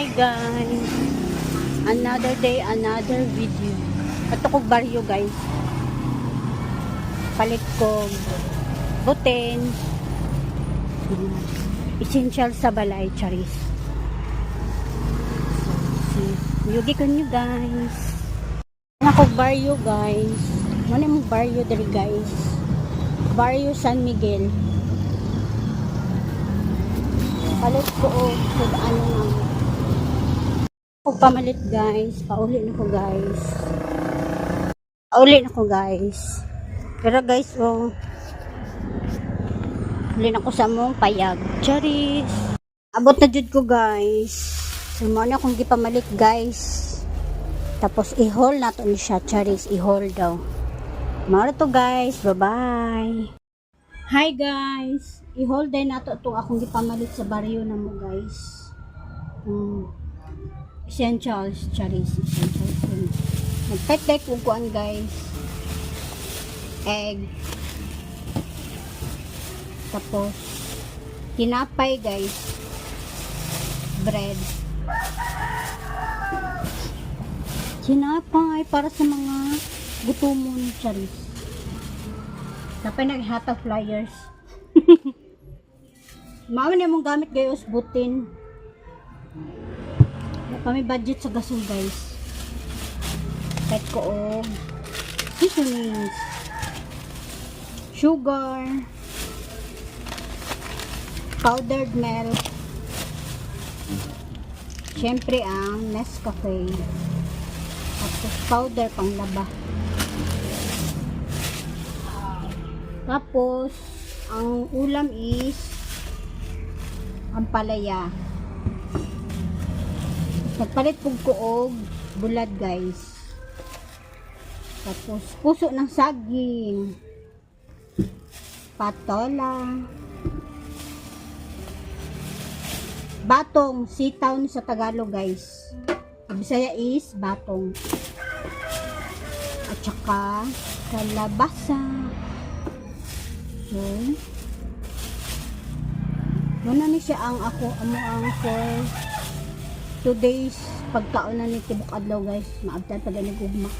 Hi guys, another day, another video. Ito ko baryo guys. Palit ko butin. Essential sa balay, charis. Yugi ko nyo guys. Ako baryo guys. Ano yung baryo dali guys? Baryo San Miguel. Palit ko so ano nga. Ako pamalit guys. Pauli na ko guys. Pauli na ko guys. Pero guys huli na ko sa mong payag. Charis. Abot na jud ko guys. So mo na akong gipamalit guys. Tapos i-haul na to ni siya. Charis. I-haul daw. Mara to guys. Bye bye. Hi guys. I-haul din na to itong akong gipamalit sa baryo na mo guys. Essentials. Charis. Essentials. Nagpet-dek uguan guys. Egg. Tapos tinapay guys. Bread. Tinapay para sa mga gutomon. Charis. Tapay naghatag flyers. Maawa na mong gamit gayos butin. Kami budget sa gasol guys. Kahit ko seasonings, sugar, powdered milk, syempre ang Nescafe, tapos powder pang laba, tapos ang ulam is ang palaya. Nagpalit pug ko og bulad guys. Tapos puso ng saging, patola, batong, sitaw ni sa Tagalog guys. Sa Bisaya is batong. At saka kalabasa. So muna ni siya ang ako ang for 2 days pagkaon na ni tibok adlaw guys. Maabtan pa gani gugma.